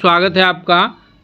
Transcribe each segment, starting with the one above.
स्वागत है आपका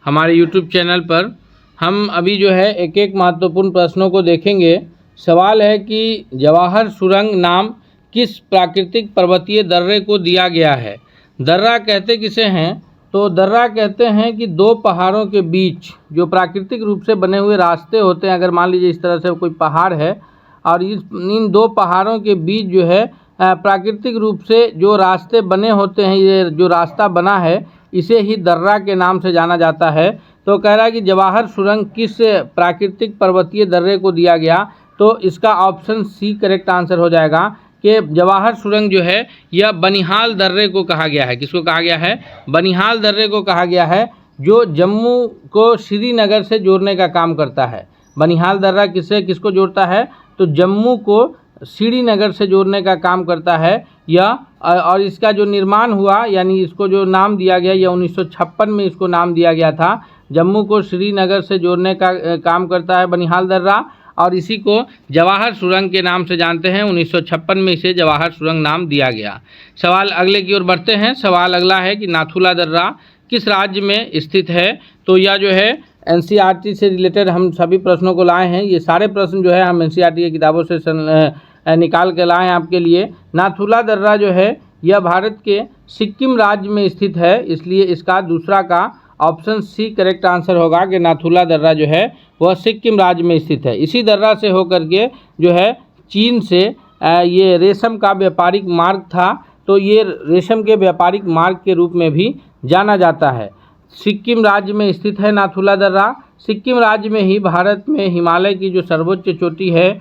हमारे YouTube चैनल पर। हम अभी जो है एक एक महत्वपूर्ण प्रश्नों को देखेंगे। सवाल है कि जवाहर सुरंग नाम किस प्राकृतिक पर्वतीय दर्रे को दिया गया है। दर्रा कहते किसे हैं? तो दर्रा कहते हैं कि दो पहाड़ों के बीच जो प्राकृतिक रूप से बने हुए रास्ते होते हैं। अगर मान लीजिए इस तरह से कोई पहाड़ है और इन दो पहाड़ों के बीच जो है प्राकृतिक रूप से जो रास्ते बने होते हैं, ये जो रास्ता बना है इसे ही दर्रा के नाम से जाना जाता है। तो कह रहा है कि जवाहर सुरंग किस प्राकृतिक पर्वतीय दर्रे को दिया गया, तो इसका ऑप्शन सी करेक्ट आंसर हो जाएगा कि जवाहर सुरंग जो है यह बनिहाल दर्रे को कहा गया है। किसको कहा गया है? बनिहाल दर्रे को कहा गया है, जो जम्मू को श्रीनगर से जोड़ने का काम करता है। बनिहाल दर्रा किसको जोड़ता है? तो जम्मू को श्रीनगर से जोड़ने का काम करता है यह। और इसका जो निर्माण हुआ, यानी इसको जो नाम दिया गया, यह 1956 में इसको नाम दिया गया था। जम्मू को श्रीनगर से जोड़ने का काम करता है बनिहाल दर्रा, और इसी को जवाहर सुरंग के नाम से जानते हैं। 1956 में इसे जवाहर सुरंग नाम दिया गया। सवाल अगले की ओर बढ़ते हैं। सवाल अगला है कि नाथुला दर्रा किस राज्य में स्थित है। तो यह जो है NCERT से रिलेटेड हम सभी प्रश्नों को लाए हैं। ये सारे प्रश्न जो है हम NCERT की किताबों से निकाल के लाए हैं आपके लिए। नाथुला दर्रा जो है यह भारत के सिक्किम राज्य में स्थित है, इसलिए इसका दूसरा का ऑप्शन सी करेक्ट आंसर होगा कि नाथुला दर्रा जो है वह सिक्किम राज्य में स्थित है। इसी दर्रा से होकर के जो है चीन से ये रेशम का व्यापारिक मार्ग था, तो ये रेशम के व्यापारिक मार्ग के रूप में भी जाना जाता है। सिक्किम राज्य में स्थित है नाथुला दर्रा। सिक्किम राज्य में ही भारत में हिमालय की जो सर्वोच्च चोटी है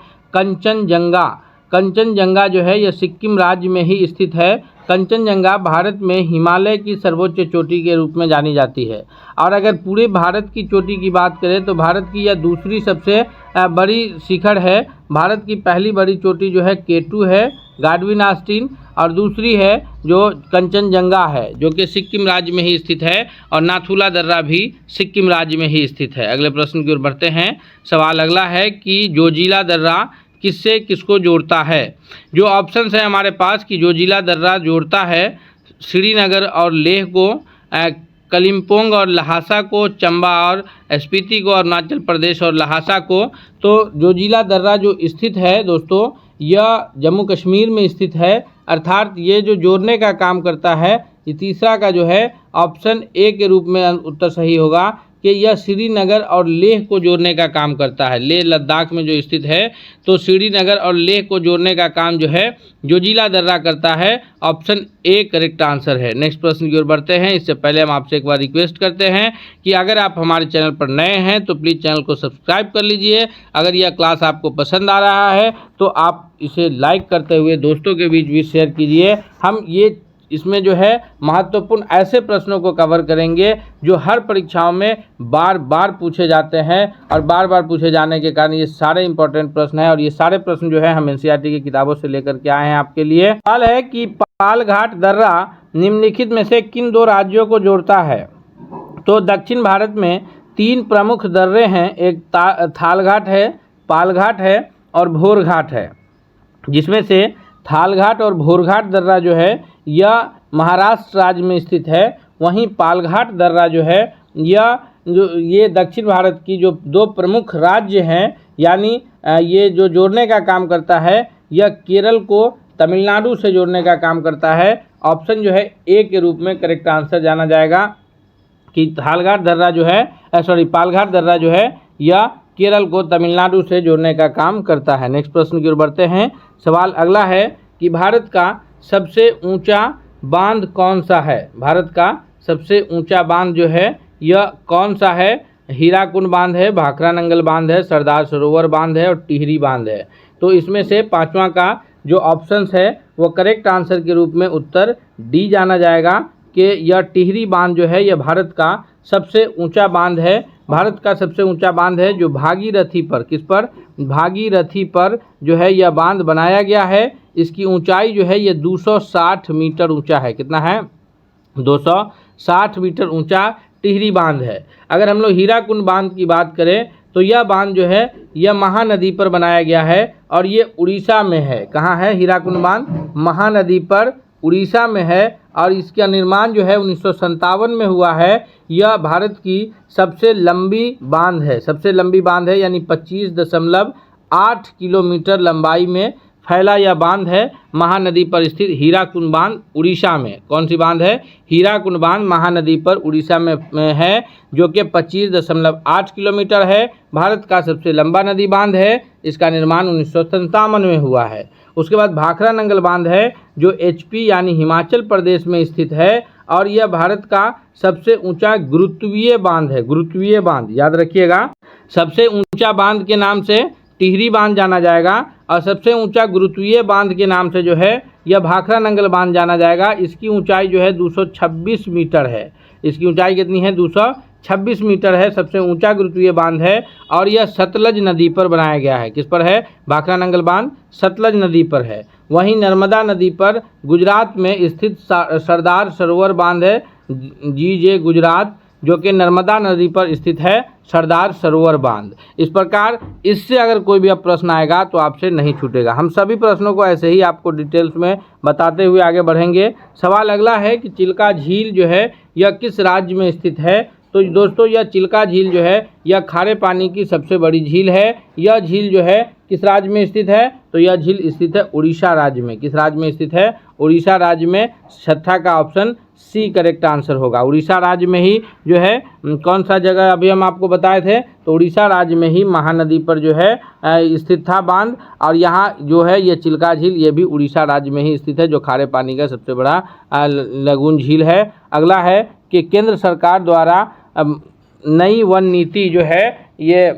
कंचनजंगा जो है यह सिक्किम राज्य में ही स्थित है। कंचनजंगा भारत में हिमालय की सर्वोच्च चोटी के रूप में जानी जाती है। और अगर पूरे भारत की चोटी की बात करें तो भारत की यह दूसरी सबसे बड़ी शिखर है। भारत की पहली बड़ी चोटी जो है K2 है, गाडविन ऑस्टिन, और दूसरी है जो कंचनजंगा है, जो कि सिक्किम राज्य में ही स्थित है। और नाथुला दर्रा भी सिक्किम राज्य में ही स्थित है। अगले प्रश्न की ओर बढ़ते हैं। सवाल अगला है कि जोजिला दर्रा किससे किसको जोड़ता है। जो ऑप्शंस है हमारे पास कि जोजिला दर्रा जोड़ता है श्रीनगर और लेह को, कलिम्पोंग और लहासा को, चंबा और स्पीति को, अरुणाचल प्रदेश और लहासा को। तो जोजिला दर्रा जो स्थित है दोस्तों, यह जम्मू कश्मीर में स्थित है, अर्थात ये जो जोड़ने का काम करता है। ये तीसरा का जो है ऑप्शन ए के रूप में उत्तर सही होगा कि यह श्रीनगर और लेह को जोड़ने का काम करता है। लेह लद्दाख में जो स्थित है, तो श्रीनगर और लेह को जोड़ने का काम जो है जोजिला दर्रा करता है। ऑप्शन ए करेक्ट आंसर है। नेक्स्ट प्रश्न की ओर बढ़ते हैं। इससे पहले हम आपसे एक बार रिक्वेस्ट करते हैं कि अगर आप हमारे चैनल पर नए हैं तो प्लीज़ चैनल को सब्सक्राइब कर लीजिए। अगर यह क्लास आपको पसंद आ रहा है तो आप इसे लाइक करते हुए दोस्तों के बीच भी शेयर कीजिए। हम इसमें जो है महत्वपूर्ण ऐसे प्रश्नों को कवर करेंगे जो हर परीक्षाओं में बार बार पूछे जाते हैं, और बार बार पूछे जाने के कारण ये सारे इंपॉर्टेंट प्रश्न हैं। और ये सारे प्रश्न जो है हम NCERT की किताबों से लेकर के आए हैं आपके लिए। सवाल है कि पालघाट दर्रा निम्नलिखित में से किन दो राज्यों को जोड़ता है। तो दक्षिण भारत में तीन प्रमुख दर्रे हैं, एक थालघाट है, पालघाट है और भोरघाट है, जिसमें से थालघाट और भोरघाट दर्रा जो है यह महाराष्ट्र राज्य में स्थित है। वहीं पालघाट दर्रा जो है ये दक्षिण भारत की जो दो प्रमुख राज्य हैं, यानी ये जो जोड़ने का काम करता है, यह केरल को तमिलनाडु से जोड़ने का काम करता है। ऑप्शन जो है ए के रूप में करेक्ट आंसर जाना जाएगा कि पालघाट दर्रा जो है यह केरल को तमिलनाडु से जोड़ने का काम करता है। नेक्स्ट प्रश्न की ओर बढ़ते हैं। सवाल अगला है कि भारत का सबसे ऊंचा बांध कौन सा है। भारत का सबसे ऊंचा बांध जो है यह कौन सा है। हीराकुंड बांध है, भाखरा नंगल बांध है, सरदार सरोवर बांध है और टिहरी बांध है। तो इसमें से पांचवा का जो ऑप्शंस है वो करेक्ट आंसर के रूप में उत्तर डी जाना जाएगा कि यह टिहरी बांध जो है यह भारत का सबसे ऊंचा बांध है। भारत का सबसे ऊंचा बांध है जो भागीरथी पर, किस पर? भागीरथी पर जो है यह बांध बनाया गया है। इसकी ऊंचाई जो है यह 260 मीटर ऊंचा है। कितना है? 260 मीटर ऊंचा टिहरी बांध है। अगर हम लोग हीराकुंड बांध की बात करें तो यह बांध जो है यह महानदी पर बनाया गया है और ये उड़ीसा में है। कहाँ है हीराकुंड बांध? महानदी पर उड़ीसा में है और इसका निर्माण जो है 1957 में हुआ है। यह भारत की सबसे लंबी बांध है, सबसे लंबी बांध है, यानी 25.8 किलोमीटर लंबाई में फैला यह बांध है। महानदी पर स्थित हीराकुंड बांध उड़ीसा में, कौन सी बांध है? हीराकुंड बांध महानदी पर उड़ीसा में है, जो कि 25.8 किलोमीटर है। भारत का सबसे लंबा नदी बांध है। इसका निर्माण 1957 में हुआ है। उसके बाद भाखरा नंगल बांध है, जो HP यानी हिमाचल प्रदेश में स्थित है और यह भारत का सबसे ऊंचा गुरुत्वीय बांध है। गुरुत्वीय बांध याद रखिएगा, सबसे ऊंचा बांध के नाम से टिहरी बांध जाना जाएगा और सबसे ऊंचा गुरुत्वीय बांध के नाम से जो है यह भाखरा नंगल बांध जाना जाएगा। इसकी ऊंचाई जो है 226 मीटर है। इसकी ऊंचाई कितनी है? 226 मीटर है। सबसे ऊंचा गुरुत्वीय बांध है और यह सतलज नदी पर बनाया गया है। किस पर है? भाखरा नंगल बांध सतलज नदी पर है। वहीं नर्मदा नदी पर गुजरात में स्थित सरदार सरोवर बांध है, GJ गुजरात, जो कि नर्मदा नदी पर स्थित है सरदार सरोवर बांध। इस प्रकार इससे अगर कोई भी अब प्रश्न आएगा तो आपसे नहीं छूटेगा। हम सभी प्रश्नों को ऐसे ही आपको डिटेल्स में बताते हुए आगे बढ़ेंगे। सवाल अगला है कि चिल्का झील जो है यह किस राज्य में स्थित है? तो दोस्तों यह चिल्का झील जो है यह खारे पानी की सबसे बड़ी झील है। यह झील जो है किस राज्य में स्थित है? तो यह झील स्थित है उड़ीसा राज्य में। किस राज्य में स्थित है? उड़ीसा राज्य में। छठा का ऑप्शन C करेक्ट आंसर होगा। उड़ीसा राज्य में ही जो है कौन सा जगह अभी हम आपको बताए थे, तो उड़ीसा राज्य में ही महानदी पर जो है स्थित था बांध। और यहाँ जो है ये चिल्का झील ये भी उड़ीसा राज्य में ही स्थित है, जो खारे पानी का सबसे बड़ा लगून झील है। अगला है कि केंद्र सरकार द्वारा नई वन नीति जो है ये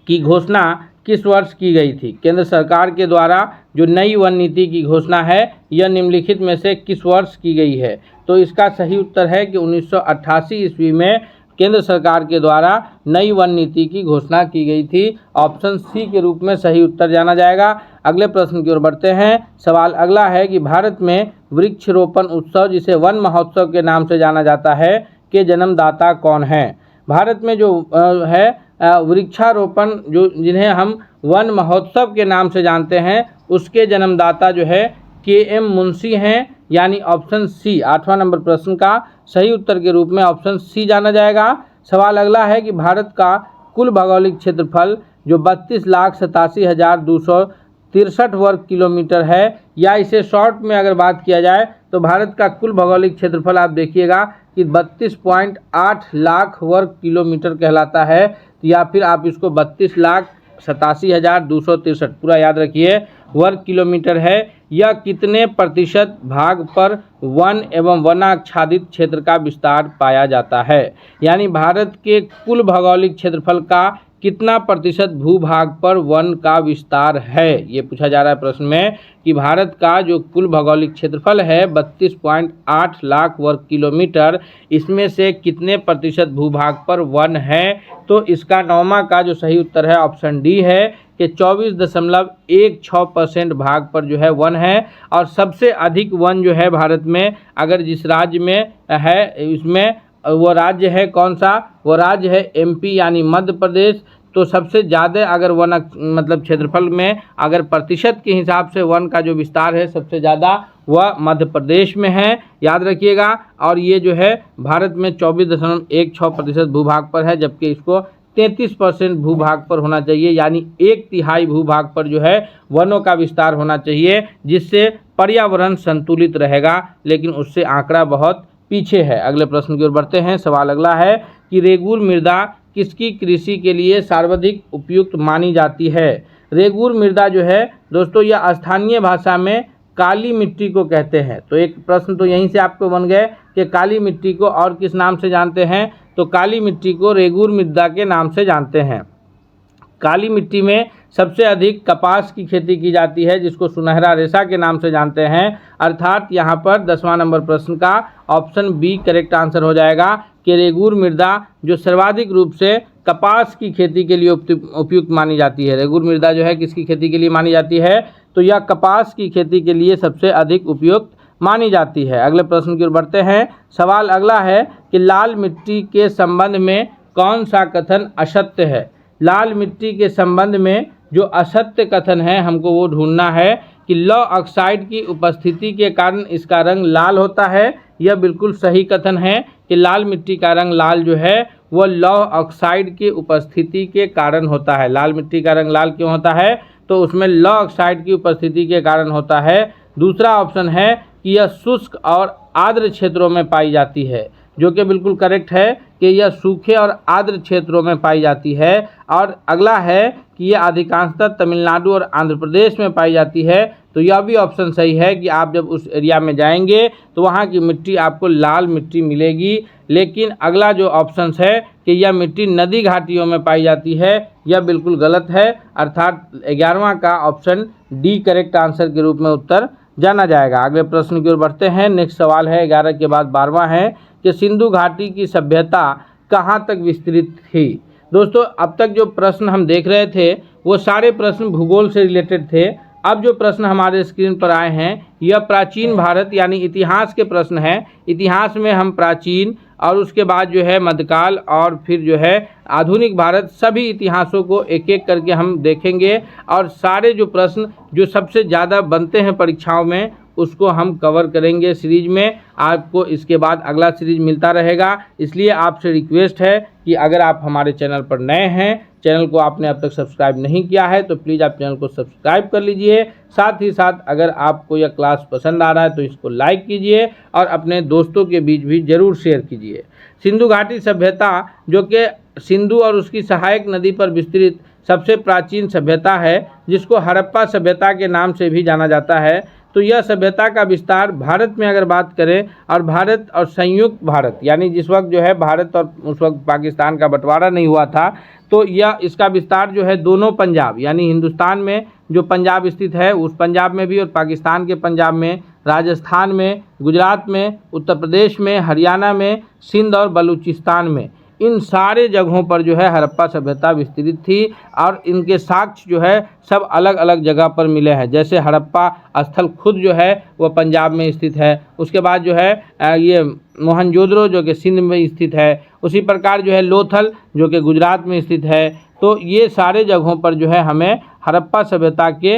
की घोषणा किस वर्ष की गई थी? केंद्र सरकार के द्वारा जो नई वन नीति की घोषणा है यह निम्नलिखित में से किस वर्ष की गई है? तो इसका सही उत्तर है कि 1988 ईस्वी में केंद्र सरकार के द्वारा नई वन नीति की घोषणा की गई थी। ऑप्शन C के रूप में सही उत्तर जाना जाएगा। अगले प्रश्न की ओर बढ़ते हैं। सवाल अगला है कि भारत में वृक्षारोपण उत्सव, जिसे वन महोत्सव के नाम से जाना जाता है, के जन्मदाता कौन है? भारत में जो है वृक्षारोपण जो जिन्हें हम वन महोत्सव के नाम से जानते हैं, उसके जन्मदाता जो है KM मुंशी हैं, यानी ऑप्शन C 8वां नंबर प्रश्न का सही उत्तर के रूप में ऑप्शन C जाना जाएगा। सवाल अगला है कि भारत का कुल भौगोलिक क्षेत्रफल जो 32,87,263 वर्ग किलोमीटर है, या इसे शॉर्ट में अगर बात किया जाए तो भारत का कुल भौगोलिक क्षेत्रफल आप देखिएगा कि 32.8 लाख वर्ग किलोमीटर कहलाता है, या फिर आप इसको 32,87,263 पूरा याद रखिए वर्ग किलोमीटर है। यह कितने प्रतिशत भाग पर वन एवं वनाच्छादित क्षेत्र का विस्तार पाया जाता है? यानी भारत के कुल भौगोलिक क्षेत्रफल का कितना प्रतिशत भूभाग पर वन का विस्तार है, ये पूछा जा रहा है प्रश्न में कि भारत का जो कुल भौगोलिक क्षेत्रफल है 32.8 लाख वर्ग किलोमीटर, इसमें से कितने प्रतिशत भूभाग पर वन है? तो इसका 9वां का जो सही उत्तर है ऑप्शन डी है कि 24.16% भाग पर जो है वन है। और सबसे अधिक वन जो है भारत में अगर जिस राज्य में है इसमें वो राज्य है कौन सा? वो राज्य है MP यानी मध्य प्रदेश। तो सबसे ज़्यादा अगर वन मतलब क्षेत्रफल में अगर प्रतिशत के हिसाब से वन का जो विस्तार है सबसे ज़्यादा वह मध्य प्रदेश में है, याद रखिएगा। और ये जो है भारत में 24.16% भूभाग पर है, जबकि इसको 33% भूभाग पर होना चाहिए, यानी 1/3 भूभाग पर जो है वनों का विस्तार होना चाहिए, जिससे पर्यावरण संतुलित रहेगा, लेकिन उससे आंकड़ा बहुत पीछे है। अगले प्रश्न की ओर बढ़ते हैं। सवाल अगला है कि रेगुर मृदा किसकी कृषि के लिए सर्वाधिक उपयुक्त मानी जाती है? रेगुर मृदा जो है दोस्तों यह स्थानीय भाषा में काली मिट्टी को कहते हैं। तो एक प्रश्न तो यहीं से आपको बन गए कि काली मिट्टी को और किस नाम से जानते हैं? तो काली मिट्टी को रेगुर मृदा के नाम से जानते हैं। काली मिट्टी में सबसे अधिक कपास की खेती की जाती है, जिसको सुनहरा रेशा के नाम से जानते हैं। अर्थात यहाँ पर 10वां नंबर प्रश्न का ऑप्शन बी करेक्ट आंसर हो जाएगा कि रेगुर मृदा जो सर्वाधिक रूप से कपास की खेती के लिए उपयुक्त मानी जाती है। रेगुर मृदा जो है किसकी खेती के लिए मानी जाती है? तो यह कपास की खेती के लिए सबसे अधिक उपयुक्त मानी जाती है। अगले प्रश्न की ओर बढ़ते हैं। सवाल अगला है कि लाल मिट्टी के संबंध में कौन सा कथन असत्य है? लाल मिट्टी के संबंध में जो असत्य कथन है हमको वो ढूंढना है। कि लौह ऑक्साइड की उपस्थिति के कारण इसका रंग लाल होता है। यह बिल्कुल सही कथन है कि लाल मिट्टी का रंग लाल जो है वह लौह ऑक्साइड की उपस्थिति के कारण होता है। लाल मिट्टी का रंग लाल क्यों होता है? तो उसमें लौह ऑक्साइड की उपस्थिति के कारण होता है। दूसरा ऑप्शन है कि यह शुष्क और आर्द्र क्षेत्रों में पाई जाती है, जो कि बिल्कुल करेक्ट है कि यह सूखे और आर्द्र क्षेत्रों में पाई जाती है। और अगला है कि यह अधिकांशतः तमिलनाडु और आंध्र प्रदेश में पाई जाती है। तो यह भी ऑप्शन सही है कि आप जब उस एरिया में जाएंगे तो वहाँ की मिट्टी आपको लाल मिट्टी मिलेगी। लेकिन अगला जो ऑप्शन है कि यह मिट्टी नदी घाटियों में पाई जाती है, यह बिल्कुल गलत है। अर्थात 11वां का ऑप्शन डी करेक्ट आंसर के रूप में उत्तर जाना जाएगा। अगले प्रश्न की ओर बढ़ते हैं। नेक्स्ट सवाल है 11 के बाद 12वां है कि सिंधु घाटी की सभ्यता कहाँ तक विस्तृत थी। दोस्तों, अब तक जो प्रश्न हम देख रहे थे वो सारे प्रश्न भूगोल से रिलेटेड थे। अब जो प्रश्न हमारे स्क्रीन पर आए हैं यह प्राचीन भारत यानी इतिहास के प्रश्न हैं। इतिहास में हम प्राचीन और उसके बाद जो है मध्यकाल और फिर जो है आधुनिक भारत, सभी इतिहासों को एक एक करके हम देखेंगे और सारे जो प्रश्न जो सबसे ज़्यादा बनते हैं परीक्षाओं में उसको हम कवर करेंगे सीरीज में। आपको इसके बाद अगला सीरीज मिलता रहेगा। इसलिए आपसे रिक्वेस्ट है कि अगर आप हमारे चैनल पर नए हैं, चैनल को आपने अब तक सब्सक्राइब नहीं किया है तो प्लीज़ आप चैनल को सब्सक्राइब कर लीजिए। साथ ही साथ अगर आपको यह क्लास पसंद आ रहा है तो इसको लाइक कीजिए और अपने दोस्तों के बीच भी ज़रूर शेयर कीजिए। सिंधु घाटी सभ्यता, जो कि सिंधु और उसकी सहायक नदी पर विस्तृत सबसे प्राचीन सभ्यता है, जिसको हड़प्पा सभ्यता के नाम से भी जाना जाता है। तो यह सभ्यता का विस्तार भारत में अगर बात करें और भारत और संयुक्त भारत यानी जिस वक्त जो है भारत और उस वक्त पाकिस्तान का बंटवारा नहीं हुआ था, तो यह इसका विस्तार जो है दोनों पंजाब यानी हिंदुस्तान में जो पंजाब स्थित है उस पंजाब में भी और पाकिस्तान के पंजाब में, राजस्थान में, गुजरात में, उत्तर प्रदेश में, हरियाणा में, सिंध और बलूचिस्तान में, इन सारे जगहों पर जो है हड़प्पा सभ्यता विस्तृत थी। और इनके साक्ष्य जो है सब अलग अलग जगह पर मिले हैं। जैसे हड़प्पा स्थल खुद जो है वह पंजाब में स्थित है। उसके बाद जो है ये मोहनजोदड़ो जो कि सिंध में स्थित है। उसी प्रकार जो है लोथल जो कि गुजरात में स्थित है। तो ये सारे जगहों पर जो है हमें हड़प्पा सभ्यता के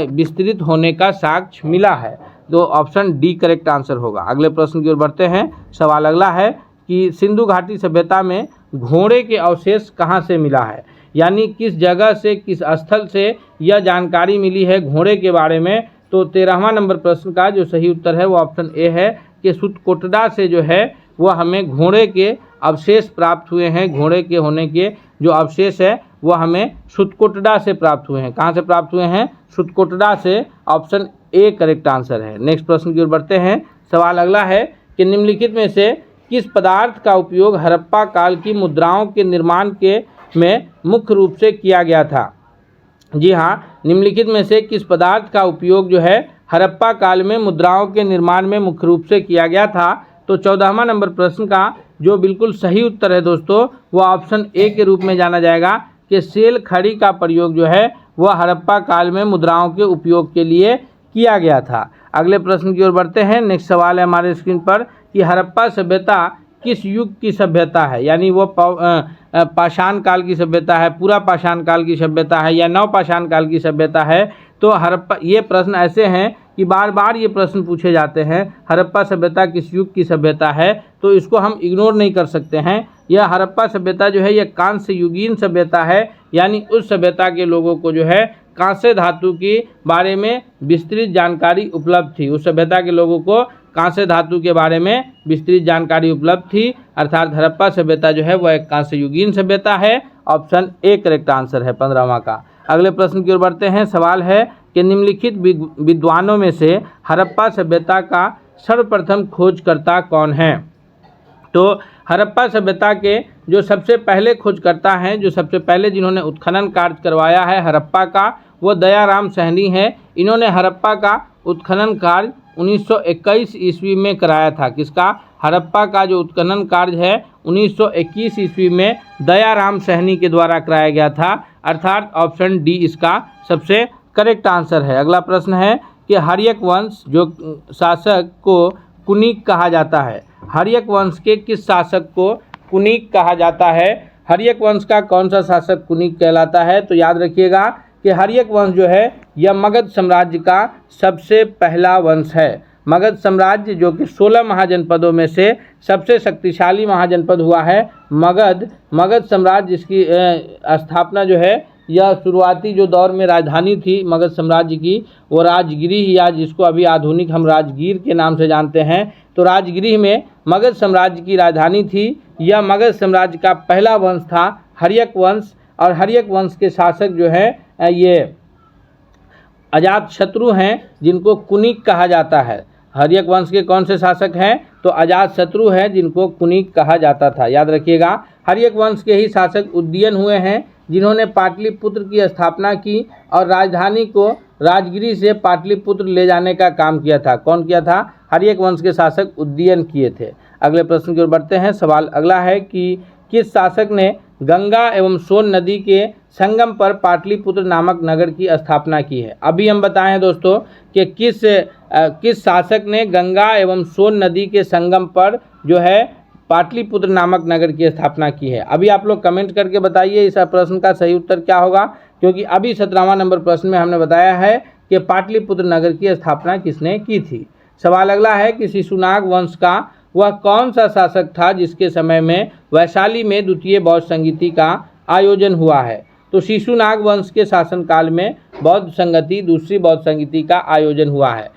विस्तृत होने का साक्ष्य मिला है। तो ऑप्शन डी करेक्ट आंसर होगा। अगले प्रश्न की ओर बढ़ते हैं। सवाल अगला है कि सिंधु घाटी सभ्यता में घोड़े के अवशेष कहाँ से मिला है, यानी किस जगह से, किस स्थल से यह जानकारी मिली है घोड़े के बारे में। तो 13वां नंबर प्रश्न का जो सही उत्तर है वो ऑप्शन ए है कि सुतकोटडा से जो है वह हमें घोड़े के अवशेष प्राप्त हुए हैं। घोड़े के होने के जो अवशेष है वह हमें सुतकोटडा से प्राप्त हुए हैं। कहाँ से प्राप्त हुए हैं? सुतकोटडा से। ऑप्शन ए करेक्ट आंसर है। नेक्स्ट प्रश्न की ओर बढ़ते हैं। सवाल अगला है कि निम्नलिखित में से किस पदार्थ का उपयोग हड़प्पा काल की मुद्राओं के निर्माण के में मुख्य रूप से किया गया था। जी हाँ, निम्नलिखित में से किस पदार्थ का उपयोग जो है हड़प्पा काल में मुद्राओं के निर्माण में मुख्य रूप से किया गया था। तो 14वां नंबर प्रश्न का जो बिल्कुल सही उत्तर है दोस्तों वो ऑप्शन ए के रूप में जाना जाएगा कि सेल खड़ी का प्रयोग जो है वह हड़प्पा काल में मुद्राओं के उपयोग के लिए किया गया था। अगले प्रश्न की ओर बढ़ते हैं। नेक्स्ट सवाल है हमारे स्क्रीन पर कि हड़प्पा सभ्यता किस युग की सभ्यता है, यानी वो पाषाण काल की सभ्यता है, पूरा पाषाण काल की सभ्यता है या नवपाषाण काल की सभ्यता है। तो हड़प्पा, ये प्रश्न ऐसे हैं कि बार बार ये प्रश्न पूछे जाते हैं हड़प्पा सभ्यता किस युग की सभ्यता है, तो इसको हम इग्नोर नहीं कर सकते हैं। यह हड़प्पा सभ्यता जो है यह कांस्य युगीन सभ्यता है, यानी उस सभ्यता के लोगों को जो है कांस्य धातु के बारे में विस्तृत जानकारी उपलब्ध थी। उस सभ्यता के लोगों को कांस्य धातु के बारे में विस्तृत जानकारी उपलब्ध थी। अर्थात हड़प्पा सभ्यता जो है वह एक कांस्य युगीन सभ्यता है। ऑप्शन ए करेक्ट आंसर है 15वां का। अगले प्रश्न की ओर बढ़ते हैं। सवाल है कि निम्नलिखित विद्वानों में से हड़प्पा सभ्यता का सर्वप्रथम खोजकर्ता कौन है। तो हड़प्पा सभ्यता के जो सबसे पहले खोजकर्ता हैं, जो सबसे पहले जिन्होंने उत्खनन कार्य करवाया है हड़प्पा का, वो दयाराम सहनी है। इन्होंने हड़प्पा का उत्खनन कार्य 1921 ईस्वी में कराया था। किसका? हड़प्पा का जो उत्खनन कार्य है 1921 ईस्वी में दयाराम सहनी के द्वारा कराया गया था। अर्थात ऑप्शन डी इसका सबसे करेक्ट आंसर है। अगला प्रश्न है कि हर्यक वंश जो शासक को कुनिक कहा जाता है। हर्यक वंश के किस शासक को कुनिक कहा जाता है? हर्यक वंश का कौन सा शासक कुनिक कहलाता है? तो याद रखिएगा कि हर्यक वंश जो है यह मगध साम्राज्य का सबसे पहला वंश है। मगध साम्राज्य जो कि 16 महाजनपदों में से सबसे शक्तिशाली महाजनपद हुआ है मगध साम्राज्य, जिसकी स्थापना जो है यह शुरुआती जो दौर में राजधानी थी मगध साम्राज्य की वो राजगिरी, या जिसको अभी आधुनिक हम राजगीर के नाम से जानते हैं, तो राजगिरी में मगध साम्राज्य की राजधानी थी। यह मगध साम्राज्य का पहला वंश था हर्यक वंश, और हर्यक वंश के शासक जो है ये अजातशत्रु हैं, जिनको कुनिक कहा जाता है। हर्यक वंश के कौन से शासक हैं? तो अजातशत्रु हैं, जिनको कुनिक कहा जाता था। याद रखिएगा, हर्यक वंश के ही शासक उदयन हुए हैं, जिन्होंने पाटलिपुत्र की स्थापना की और राजधानी को राजगिरी से पाटलिपुत्र ले जाने का काम किया था। कौन किया था? हर्यक वंश के शासक उदयन किए थे। अगले प्रश्न की ओर बढ़ते हैं। सवाल अगला है कि किस शासक ने गंगा एवं सोन नदी के संगम पर पाटलिपुत्र नामक नगर की स्थापना की है? अभी हम बताएं दोस्तों कि किस शासक ने गंगा एवं सोन नदी के संगम पर जो है पाटलिपुत्र नामक नगर की स्थापना की है। अभी आप लोग कमेंट करके बताइए इस प्रश्न का सही उत्तर क्या होगा, क्योंकि अभी 17वां नंबर प्रश्न में हमने बताया है कि पाटलिपुत्र नगर की स्थापना किसने की थी। सवाल अगला है कि शिशुनाग वंश का वह कौन सा शासक था जिसके समय में वैशाली में द्वितीय बौद्ध संगीति का आयोजन हुआ है? तो शिशुनाग वंश के शासनकाल में बौद्ध संगति, दूसरी बौद्ध संगीति का आयोजन हुआ है।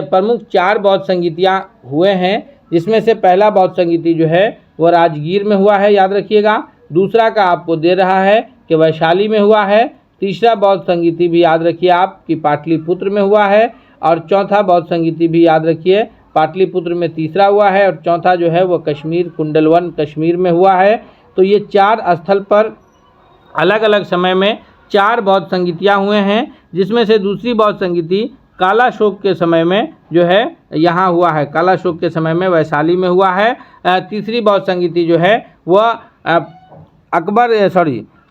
प्रमुख 4 बौद्ध संगीतियाँ हुए हैं, जिसमें से पहला बौद्ध संगीति जो है वह राजगीर में हुआ है, याद रखिएगा। दूसरा का आपको दे रहा है कि वैशाली में हुआ है। तीसरा बौद्ध संगीति भी याद रखिए आप कि पाटलिपुत्र में हुआ है, और चौथा बौद्ध संगीति भी याद रखिए पाटलिपुत्र में तीसरा हुआ है, और चौथा जो है वह कश्मीर, कुंडलवन कश्मीर में हुआ है। तो ये 4 स्थल पर अलग अलग समय में 4 बौद्ध संगीतियाँ हुए हैं, जिसमें से दूसरी बौद्ध संगीति कालाशोक के समय में जो है यहाँ हुआ है, कालाशोक के समय में वैशाली में हुआ है। तीसरी बौद्ध संगीति जो है वह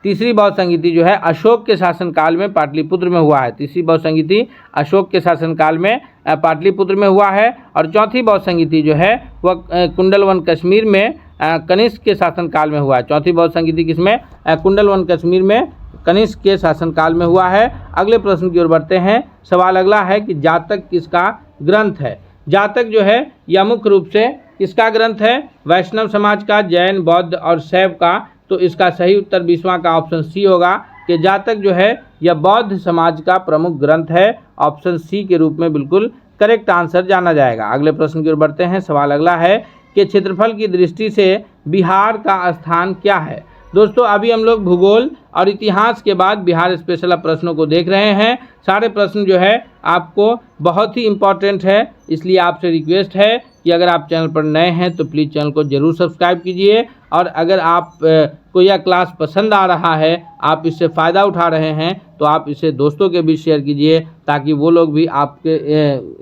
तीसरी बौद्ध संगीति जो है अशोक के शासनकाल में पाटलिपुत्र में हुआ है। तीसरी बौद्ध संगीति अशोक के शासनकाल में पाटलिपुत्र में हुआ है, और चौथी बौद्ध संगीति जो है वह कुंडलवन कश्मीर में कनिष्क के शासनकाल में हुआ है। चौथी बौद्ध संगीति किसमें? कुंडलवन कश्मीर में कनिष्क के शासनकाल में हुआ है। अगले प्रश्न की ओर बढ़ते हैं। सवाल अगला है कि जातक किसका ग्रंथ है? जातक जो है यह मुख्य रूप से किसका ग्रंथ है? वैष्णव समाज का, जैन, बौद्ध और शैव का। तो इसका सही उत्तर 20वां का ऑप्शन सी होगा कि जातक जो है यह बौद्ध समाज का प्रमुख ग्रंथ है। ऑप्शन सी के रूप में बिल्कुल करेक्ट आंसर जाना जाएगा। अगले प्रश्न की ओर बढ़ते हैं। सवाल अगला है कि क्षेत्रफल की दृष्टि से बिहार का स्थान क्या है? दोस्तों अभी हम लोग भूगोल और इतिहास के बाद बिहार स्पेशल प्रश्नों को देख रहे हैं। सारे प्रश्न जो है आपको बहुत ही इम्पोर्टेंट है, इसलिए आपसे रिक्वेस्ट है कि अगर आप चैनल पर नए हैं तो प्लीज़ चैनल को जरूर सब्सक्राइब कीजिए, और अगर आप को यह क्लास पसंद आ रहा है, आप इससे फ़ायदा उठा रहे हैं, तो आप इसे दोस्तों के बीच शेयर कीजिए ताकि वो लोग भी आपके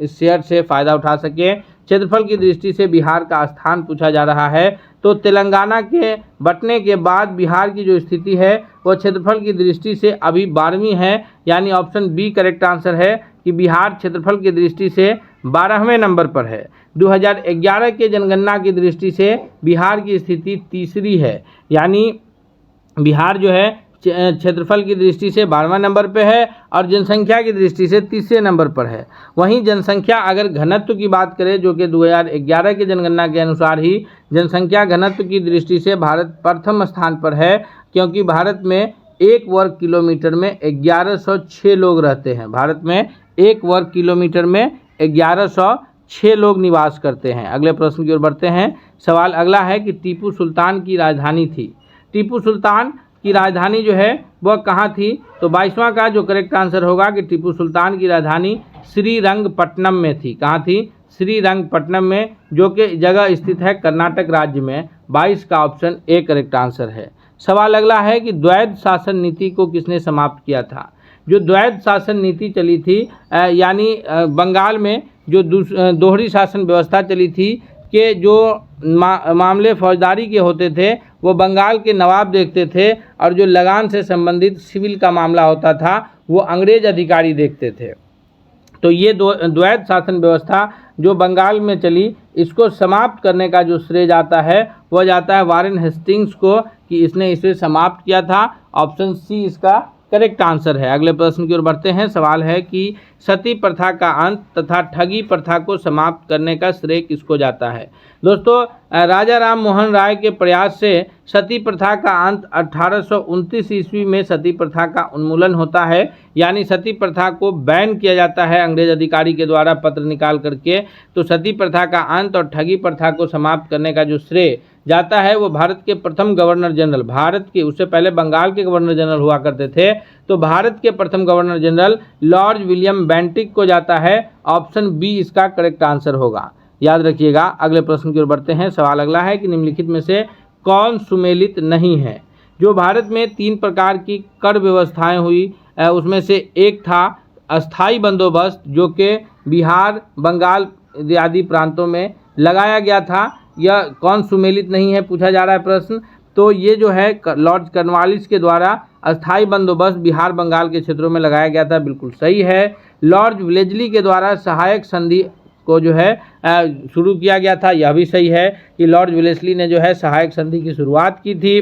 इस शेयर से फ़ायदा उठा सकें। क्षेत्रफल की दृष्टि से बिहार का स्थान पूछा जा रहा है, तो तेलंगाना के बंटने के बाद बिहार की जो स्थिति है वो क्षेत्रफल की दृष्टि से अभी 12वीं है, यानी ऑप्शन बी करेक्ट आंसर है कि बिहार क्षेत्रफल की दृष्टि से 12वें नंबर पर है। 2011 के जनगणना की दृष्टि से बिहार की स्थिति तीसरी है, यानी बिहार जो है क्षेत्रफल की दृष्टि से 12वां नंबर पे है और जनसंख्या की दृष्टि से तीसरे नंबर पर है। वहीं जनसंख्या अगर घनत्व की बात करें, जो कि 2011 की जनगणना के अनुसार ही जनसंख्या घनत्व की दृष्टि से भारत प्रथम स्थान पर है, क्योंकि भारत में 1 वर्ग किलोमीटर में 1106 लोग रहते हैं। भारत में 1 वर्ग किलोमीटर में 1106 लोग निवास करते हैं। अगले प्रश्न की ओर बढ़ते हैं। सवाल अगला है कि टीपू सुल्तान की राजधानी थी। टीपू सुल्तान की राजधानी जो है वह कहाँ थी? तो 22वां का जो करेक्ट आंसर होगा कि टीपू सुल्तान की राजधानी श्रीरंगपट्टनम में थी। कहाँ थी? श्रीरंगपट्टनम में, जो कि जगह स्थित है कर्नाटक राज्य में। 22 का ऑप्शन ए करेक्ट आंसर है। सवाल अगला है कि द्वैध शासन नीति को किसने समाप्त किया था? जो द्वैध शासन नीति चली थी, यानी बंगाल में जो दोहरी शासन व्यवस्था चली थी कि जो मामले फौजदारी के होते थे वो बंगाल के नवाब देखते थे, और जो लगान से संबंधित सिविल का मामला होता था वो अंग्रेज अधिकारी देखते थे। तो ये द्वैध शासन व्यवस्था जो बंगाल में चली, इसको समाप्त करने का जो श्रेय जाता है वह जाता है वारेन हेस्टिंग्स को, कि इसने इसे समाप्त किया था। ऑप्शन सी इसका करेक्ट आंसर है। अगले प्रश्न की ओर बढ़ते हैं। सवाल है कि सती प्रथा का अंत तथा ठगी प्रथा को समाप्त करने का श्रेय किसको जाता है। दोस्तों, राजा राम मोहन राय के प्रयास से सती प्रथा का अंत 1829 ईस्वी में सती प्रथा का उन्मूलन होता है, यानी सती प्रथा को बैन किया जाता है अंग्रेज अधिकारी के द्वारा पत्र निकाल करके। तो सती प्रथा का अंत और ठगी प्रथा को समाप्त करने का जो श्रेय जाता है वो भारत के प्रथम गवर्नर जनरल, भारत के, उससे पहले बंगाल के गवर्नर जनरल हुआ करते थे, तो भारत के प्रथम governor general Lord William Bentinck को जाता है। ऑप्शन बी इसका करेक्ट आंसर होगा, याद रखिएगा। अगले प्रश्न की ओर बढ़ते हैं। सवाल अगला है कि निम्नलिखित में से कौन सुमेलित नहीं है। जो भारत में 3 प्रकार की कर व्यवस्थाएं हुई उसमें से एक था अस्थाई बंदोबस्त, जो कि बिहार, बंगाल आदि प्रांतों में लगाया गया था। यह कौन सुमेलित नहीं है पूछा जा रहा है प्रश्न। तो ये जो है लॉर्ड कॉर्नवालिस के द्वारा अस्थाई बंदोबस्त बिहार, बंगाल के क्षेत्रों में लगाया गया था, बिल्कुल सही है। लॉर्ड वेलेस्ली के द्वारा सहायक संधि को जो है शुरू किया गया था, यह भी सही है कि लॉर्ड वेलेस्ली ने जो है सहायक संधि की शुरुआत की थी।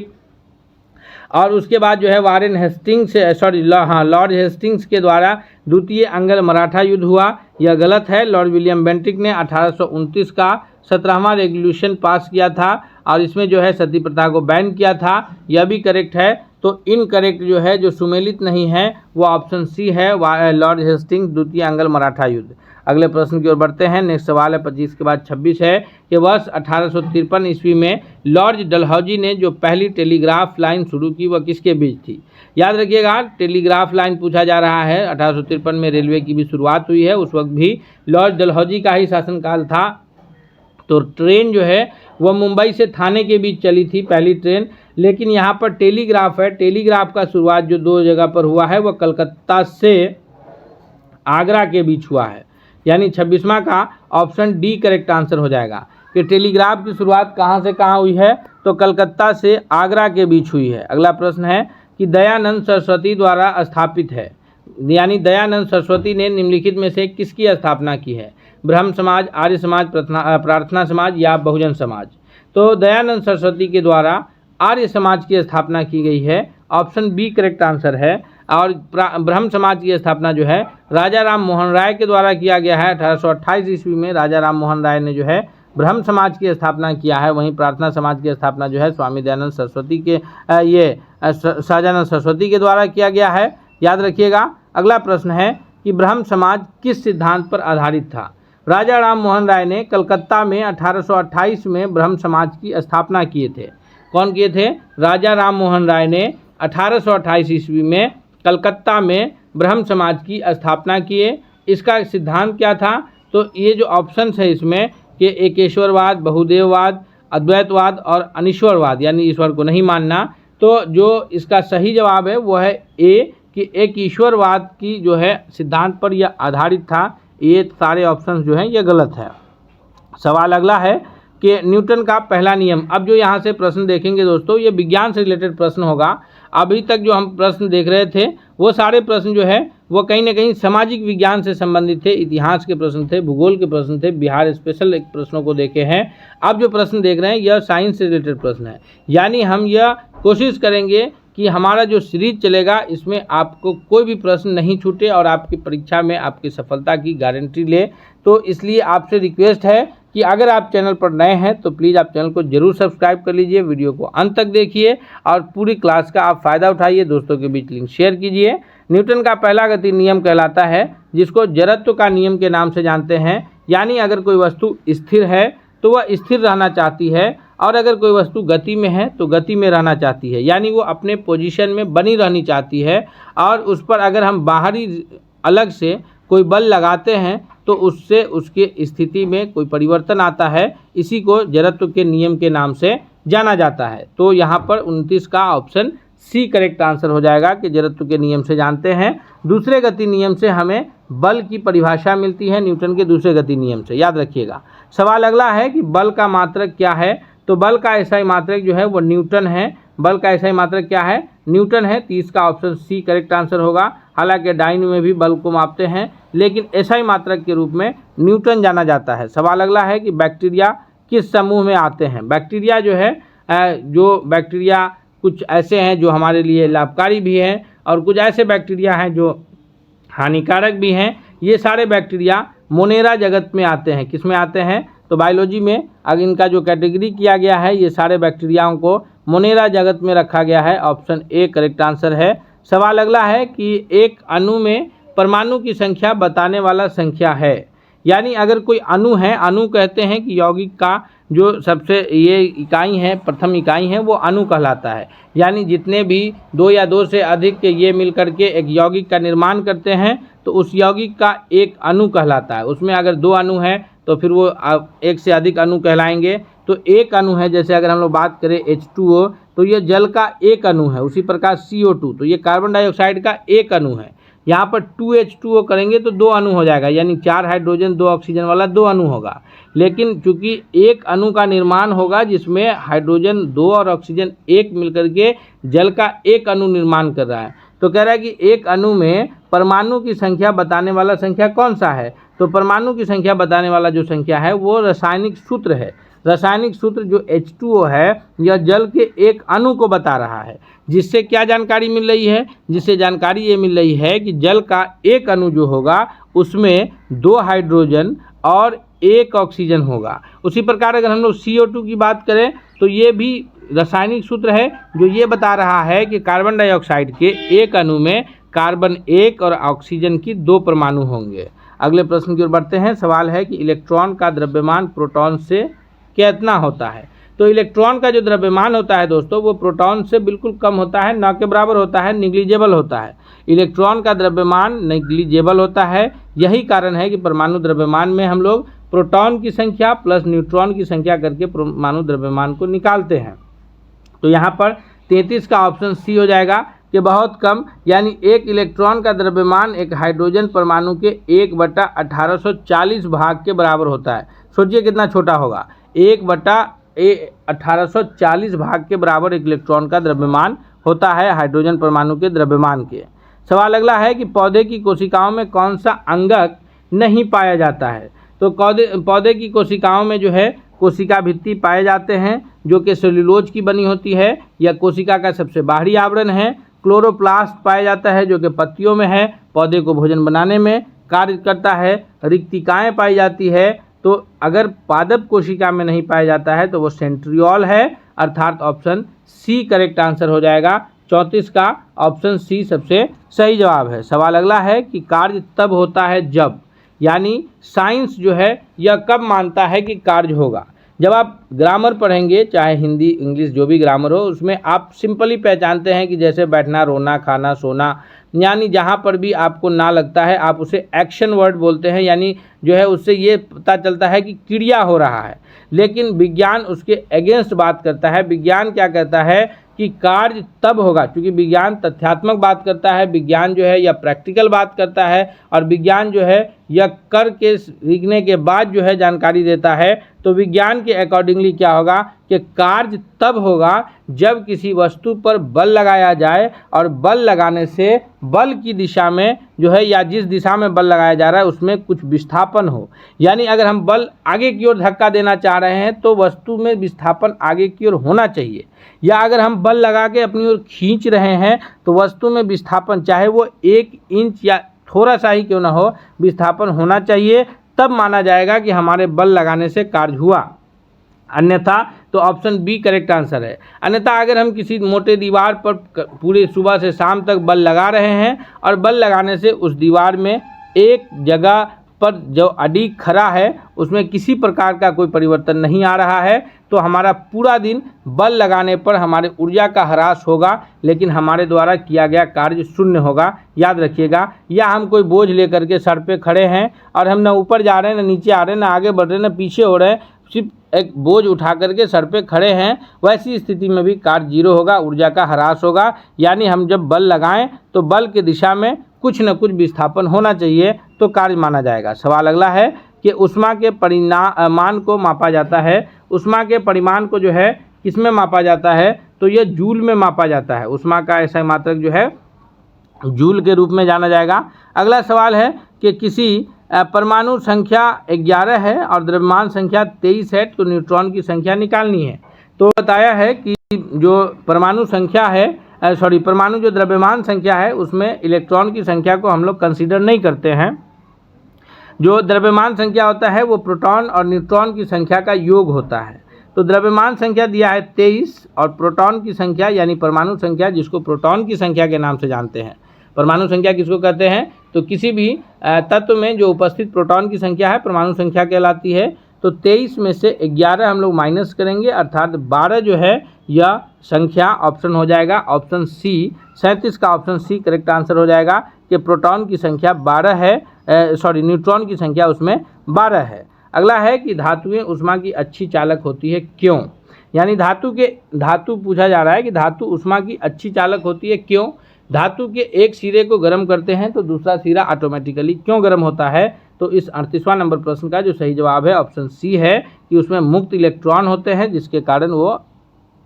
और उसके बाद जो है वारेन हेस्टिंग्स लॉर्ड हेस्टिंग्स के द्वारा द्वितीय अंग्ल मराठा युद्ध हुआ, यह गलत है। लॉर्ड विलियम बेंटिक ने 1829 का 17वां रेगुलेशन पास किया था और इसमें जो है सती प्रथा को बैन किया था, यह भी करेक्ट है। तो इनकरेक्ट जो है, जो सुमेलित नहीं है, वो ऑप्शन सी है, लॉर्ड हेस्टिंग्स द्वितीय अंग्ल मराठा युद्ध। अगले प्रश्न की ओर बढ़ते हैं। नेक्स्ट सवाल है 25 के बाद 26 है कि वर्ष 1853 ईस्वी में लॉर्ड डलहौजी ने जो पहली टेलीग्राफ लाइन शुरू की वह किसके बीच थी। याद रखिएगा, टेलीग्राफ लाइन पूछा जा रहा है। 1853 में रेलवे की भी शुरुआत हुई है, उस वक्त भी लॉर्ड डलहौजी का ही शासनकाल था। तो ट्रेन जो है वह मुंबई से थाने के बीच चली थी पहली ट्रेन, लेकिन यहाँ पर टेलीग्राफ है। टेलीग्राफ का शुरुआत जो 2 जगह पर हुआ है वह कलकत्ता से आगरा के बीच हुआ है, यानी 26वां का ऑप्शन डी करेक्ट आंसर हो जाएगा कि टेलीग्राफ की शुरुआत कहाँ से कहाँ हुई है, तो कलकत्ता से आगरा के बीच हुई है। अगला प्रश्न है कि दयानंद सरस्वती द्वारा स्थापित है, यानी दयानंद सरस्वती ने निम्नलिखित में से किसकी स्थापना की है। ब्रह्म समाज, आर्य समाज, प्रार्थना समाज या बहुजन समाज। तो दयानंद सरस्वती के द्वारा आर्य समाज की स्थापना की गई है, ऑप्शन बी करेक्ट आंसर है। और ब्रह्म समाज की स्थापना जो है राजा राम मोहन राय के द्वारा किया गया है। 1828 ईस्वी में राजा राम मोहन राय ने जो है ब्रह्म समाज की स्थापना किया है। वहीं प्रार्थना समाज की स्थापना जो है स्वामी दयानंद सरस्वती के सहजानंद सरस्वती के द्वारा किया गया है, याद रखिएगा। अगला प्रश्न है कि ब्रह्म समाज किस सिद्धांत पर आधारित था। राजा राम मोहन राय ने कलकत्ता में 1828 में ब्रह्म समाज की स्थापना किए थे। कौन किए थे? राजा राम मोहन राय ने 1828 ईस्वी में कलकत्ता में ब्रह्म समाज की स्थापना किए। इसका सिद्धांत क्या था? तो ये जो ऑप्शन है इसमें कि एकेश्वरवाद, बहुदेववाद, अद्वैतवाद और अनीश्वरवाद, यानी ईश्वर को नहीं मानना। तो जो इसका सही जवाब है वो है ए कि एक ईश्वरवाद की जो है सिद्धांत पर यह आधारित था। ये सारे ऑप्शंस जो हैं ये गलत है। सवाल अगला है कि न्यूटन का पहला नियम। अब जो यहाँ से प्रश्न देखेंगे दोस्तों, ये विज्ञान से रिलेटेड प्रश्न होगा। अभी तक जो हम प्रश्न देख रहे थे वो सारे प्रश्न जो है वो कहीं ना कहीं सामाजिक विज्ञान से संबंधित थे, इतिहास के प्रश्न थे, भूगोल के प्रश्न थे, बिहार स्पेशल एक प्रश्नों को देखे हैं। अब जो प्रश्न देख रहे हैं यह साइंस से रिलेटेड प्रश्न है, यानी हम यह कोशिश करेंगे कि हमारा जो सीरीज चलेगा इसमें आपको कोई भी प्रश्न नहीं छूटे और आपकी परीक्षा में आपकी सफलता की गारंटी ले। तो इसलिए आपसे रिक्वेस्ट है कि अगर आप चैनल पर नए हैं तो प्लीज़ आप चैनल को जरूर सब्सक्राइब कर लीजिए, वीडियो को अंत तक देखिए और पूरी क्लास का आप फ़ायदा उठाइए, दोस्तों के बीच लिंक शेयर कीजिए। न्यूटन का पहला गति नियम कहलाता है, जिसको जड़त्व का नियम के नाम से जानते हैं। यानी अगर कोई वस्तु स्थिर है तो वह स्थिर रहना चाहती है, और अगर कोई वस्तु गति में है तो गति में रहना चाहती है, यानी वो अपने पोजीशन में बनी रहनी चाहती है। और उस पर अगर हम बाहरी अलग से कोई बल लगाते हैं तो उससे उसके स्थिति में कोई परिवर्तन आता है। इसी को जड़त्व के नियम के नाम से जाना जाता है। तो यहाँ पर 29 का ऑप्शन सी करेक्ट आंसर हो जाएगा कि जड़त्व के नियम से जानते हैं। दूसरे गति नियम से हमें बल की परिभाषा मिलती है, न्यूटन के दूसरे गति नियम से, याद रखिएगा। सवाल अगला है कि बल का मात्रक क्या है। तो बल का एसआई मात्रक जो है वो न्यूटन है। बल का एसआई मात्रक क्या है? न्यूटन है। 30 का ऑप्शन सी करेक्ट आंसर होगा। हालांकि डायनो में भी बल को मापते हैं, लेकिन एसआई मात्रक के रूप में न्यूटन जाना जाता है। सवाल अगला है कि बैक्टीरिया किस समूह में आते हैं। बैक्टीरिया जो है जो बैक्टीरिया कुछ ऐसे हैं जो हमारे लिए लाभकारी भी हैं और कुछ ऐसे बैक्टीरिया हैं जो हानिकारक भी हैं। ये सारे बैक्टीरिया मोनेरा जगत में आते हैं। किस में आते हैं? तो बायोलॉजी में अगर इनका जो कैटेगरी किया गया है, ये सारे बैक्टीरियाओं को मोनेरा जगत में रखा गया है। ऑप्शन ए करेक्ट आंसर है। सवाल अगला है कि एक अणु में परमाणु की संख्या बताने वाला संख्या है। यानी अगर कोई अणु है, अणु कहते हैं कि यौगिक का जो सबसे ये इकाई है, प्रथम इकाई है, वो अणु कहलाता है। यानी जितने भी दो या दो से अधिक ये मिल करके एक यौगिक का निर्माण करते हैं तो उस यौगिक का एक अणु कहलाता है। उसमें अगर दो अणु है तो फिर वो एक से अधिक अणु कहलाएंगे। तो एक अणु है, जैसे अगर हम लोग बात करें H2O तो ये जल का एक अणु है। उसी प्रकार CO2 तो ये कार्बन डाइऑक्साइड का एक अणु है। यहाँ पर 2H2O करेंगे तो दो अणु हो जाएगा, यानी 4 हाइड्रोजन 2 ऑक्सीजन वाला दो अणु होगा। लेकिन चूंकि एक अणु का निर्माण होगा जिसमें हाइड्रोजन 2 और ऑक्सीजन 1 मिलकर के जल का एक अणु निर्माण कर रहा है, तो कह रहा है कि एक अणु में परमाणु की संख्या बताने वाला संख्या कौन सा है? तो परमाणु की संख्या बताने वाला जो संख्या है वो रासायनिक सूत्र है। रासायनिक सूत्र जो H2O है यह जल के एक अणु को बता रहा है। जिससे क्या जानकारी मिल रही है? जिससे जानकारी ये मिल रही है कि जल का एक अणु जो होगा उसमें 2 हाइड्रोजन और 1 ऑक्सीजन होगा। उसी प्रकार अगर हम लोग CO2 की बात करें तो ये भी रासायनिक सूत्र है जो ये बता रहा है कि कार्बन डाइऑक्साइड के एक अणु में कार्बन 1 और ऑक्सीजन की 2 परमाणु होंगे। अगले प्रश्न की ओर बढ़ते हैं। सवाल है कि इलेक्ट्रॉन का द्रव्यमान प्रोटॉन से कितना होता है? तो इलेक्ट्रॉन का जो द्रव्यमान होता है दोस्तों वो प्रोटॉन से बिल्कुल कम होता है, न के बराबर होता है, निग्लिजिबल होता है। इलेक्ट्रॉन का द्रव्यमान निग्लिजिबल होता है। यही कारण है कि परमाणु द्रव्यमान में हम लोग प्रोटॉन की संख्या प्लस न्यूट्रॉन की संख्या करके परमाणु द्रव्यमान को निकालते हैं। तो यहाँ पर 33 का ऑप्शन सी हो जाएगा कि बहुत कम, यानी एक इलेक्ट्रॉन का द्रव्यमान एक हाइड्रोजन परमाणु के 1/1840 भाग के बराबर होता है। सोचिए कितना छोटा होगा, 1/1840 भाग के बराबर एक इलेक्ट्रॉन का द्रव्यमान होता है हाइड्रोजन परमाणु के द्रव्यमान के। सवाल अगला है कि पौधे की कोशिकाओं में कौन सा अंगक नहीं पाया जाता है? तो पौधे की कोशिकाओं में जो है कोशिका भित्ति पाए जाते हैं जो कि सेल्यूलोज की बनी होती है। यह कोशिका का सबसे बाहरी आवरण है। क्लोरोप्लास्ट पाया जाता है जो कि पत्तियों में है, पौधे को भोजन बनाने में कार्य करता है। रिक्तिकाएँ पाई जाती है। तो अगर पादप कोशिका में नहीं पाया जाता है तो वो सेंट्रियोल है, अर्थात ऑप्शन सी करेक्ट आंसर हो जाएगा। 34 का ऑप्शन सी सबसे सही जवाब है। सवाल अगला है कि कार्य तब होता है जब, यानी साइंस जो है यह कब मानता है कि कार्य होगा? जब आप ग्रामर पढ़ेंगे, चाहे हिंदी इंग्लिश जो भी ग्रामर हो, उसमें आप सिंपली पहचानते हैं कि जैसे बैठना, रोना, खाना, सोना, यानी जहाँ पर भी आपको ना लगता है आप उसे एक्शन वर्ड बोलते हैं, यानी जो है उससे ये पता चलता है कि क्रिया हो रहा है। लेकिन विज्ञान उसके अगेंस्ट बात करता है। विज्ञान क्या कहता है कि कार्य तब होगा, क्योंकि विज्ञान तथ्यात्मक बात करता है, विज्ञान जो है या प्रैक्टिकल बात करता है, और विज्ञान जो है यह कर के सीखने के बाद जो है जानकारी देता है। तो विज्ञान के अकॉर्डिंगली क्या होगा कि कार्य तब होगा जब किसी वस्तु पर बल लगाया जाए और बल लगाने से बल की दिशा में जो है या जिस दिशा में बल लगाया जा रहा है उसमें कुछ विस्थापन हो। यानी अगर हम बल आगे की ओर धक्का देना चाह रहे हैं तो वस्तु में विस्थापन आगे की ओर होना चाहिए, या अगर हम बल लगा के अपनी ओर खींच रहे हैं तो वस्तु में विस्थापन चाहे वो 1 इंच या थोड़ा सा ही क्यों ना हो, विस्थापन होना चाहिए, तब माना जाएगा कि हमारे बल लगाने से कार्य हुआ। अन्यथा तो ऑप्शन बी करेक्ट आंसर है। अन्यथा अगर हम किसी मोटे दीवार पर पूरे सुबह से शाम तक बल लगा रहे हैं और बल लगाने से उस दीवार में एक जगह पर जो अडिग खड़ा है उसमें किसी प्रकार का कोई परिवर्तन नहीं आ रहा है, तो हमारा पूरा दिन बल लगाने पर हमारे ऊर्जा का ह्रास होगा, लेकिन हमारे द्वारा किया गया कार्य शून्य होगा। याद रखिएगा। या हम कोई बोझ लेकर के सर पे खड़े हैं और हम ना ऊपर जा रहे हैं, ना नीचे आ रहे हैं, ना आगे बढ़ रहे हैं, ना पीछे हो रहे हैं, सिर्फ एक बोझ उठा करके सर पे खड़े हैं, वैसी स्थिति में भी कार्य जीरो होगा, ऊर्जा का ह्रास होगा। यानी हम जब बल लगाएं तो बल की दिशा में कुछ न कुछ विस्थापन होना चाहिए तो कार्य माना जाएगा। सवाल अगला है कि ऊष्मा के परिमाण को मापा जाता है। ऊष्मा के परिमाण को जो है किस में मापा जाता है? तो यह जूल में मापा जाता है। ऊष्मा का ऐसा मात्रक जो है जूल के रूप में जाना जाएगा। अगला सवाल है कि किसी परमाणु संख्या 11 है और द्रव्यमान संख्या 23 है, तो न्यूट्रॉन की संख्या निकालनी है। तो बताया है कि जो परमाणु संख्या है परमाणु जो द्रव्यमान संख्या है उसमें इलेक्ट्रॉन की संख्या को हम लोग कंसीडर नहीं करते हैं। जो द्रव्यमान संख्या होता है वो प्रोटॉन और न्यूट्रॉन की संख्या का योग होता है। तो द्रव्यमान संख्या दिया है 23 और प्रोटॉन की संख्या यानी परमाणु संख्या, जिसको प्रोटॉन की संख्या के नाम से जानते हैं। परमाणु संख्या किसको कहते हैं? तो किसी भी तत्व में जो उपस्थित प्रोटॉन की संख्या है परमाणु संख्या कहलाती है। तो 23 में से 11 हम लोग माइनस करेंगे, अर्थात 12 जो है यह संख्या ऑप्शन हो जाएगा ऑप्शन सी। 37 का ऑप्शन सी करेक्ट आंसर हो जाएगा कि प्रोटॉन की संख्या 12 है, न्यूट्रॉन की संख्या उसमें 12 है। अगला है कि धातुएं उष्मा की अच्छी चालक होती है क्यों? यानी धातु पूछा जा रहा है कि धातु उष्मा की अच्छी चालक होती है क्यों? धातु के एक सिरे को गर्म करते हैं तो दूसरा सिरा ऑटोमेटिकली क्यों गर्म होता है? तो इस 38वां नंबर प्रश्न का जो सही जवाब है ऑप्शन सी है कि उसमें मुक्त इलेक्ट्रॉन होते हैं, जिसके कारण वो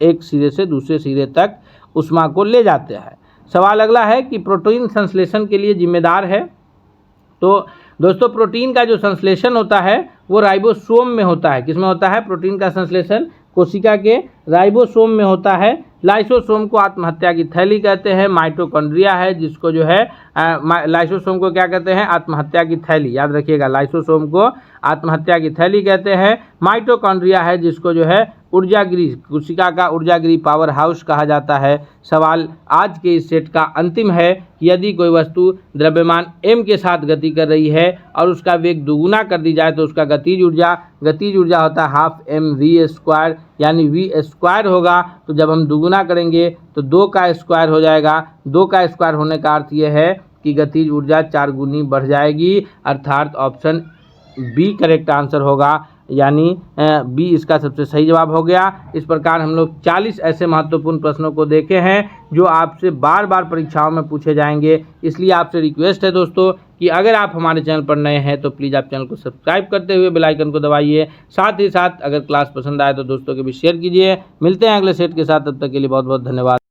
एक सिरे से दूसरे सिरे तक उष्मा को ले जाते हैं। सवाल अगला है कि प्रोटीन संश्लेषण के लिए जिम्मेदार है। तो दोस्तों प्रोटीन का जो संश्लेषण होता है वो राइबोसोम में होता है। किसमें होता है प्रोटीन का संश्लेषण? कोशिका के राइबोसोम में होता है। लाइसोसोम को आत्महत्या की थैली कहते हैं। माइटोकॉन्ड्रिया है जिसको जो है लाइसोसोम को क्या कहते हैं? आत्महत्या की थैली। याद रखिएगा, लाइसोसोम को आत्महत्या की थैली कहते हैं। माइटोकॉन्ड्रिया है जिसको जो है ऊर्जागृह, कोशिका का ऊर्जागृह पावर हाउस कहा जाता है। सवाल आज के इस सेट का अंतिम है कि यदि कोई वस्तु द्रव्यमान m के साथ गति कर रही है और उसका वेग दुगुना कर दी जाए तो उसका गतिज ऊर्जा होता है हाफ mv², यानी v² होगा। तो जब हम दुगुना करेंगे तो 2 का स्क्वायर हो जाएगा। 2 का स्क्वायर होने का अर्थ यह है कि गतिज ऊर्जा 4 गुनी बढ़ जाएगी, अर्थात ऑप्शन बी करेक्ट आंसर होगा, यानी बी इसका सबसे सही जवाब हो गया। इस प्रकार हम लोग 40 ऐसे महत्वपूर्ण प्रश्नों को देखे हैं जो आपसे बार बार परीक्षाओं में पूछे जाएंगे। इसलिए आपसे रिक्वेस्ट है दोस्तों कि अगर आप हमारे चैनल पर नए हैं तो प्लीज़ आप चैनल को सब्सक्राइब करते हुए बेल आइकन को दबाइए। साथ ही साथ अगर क्लास पसंद आए तो दोस्तों के भी शेयर कीजिए। मिलते हैं अगले सेट के साथ, तब तक के लिए बहुत बहुत धन्यवाद।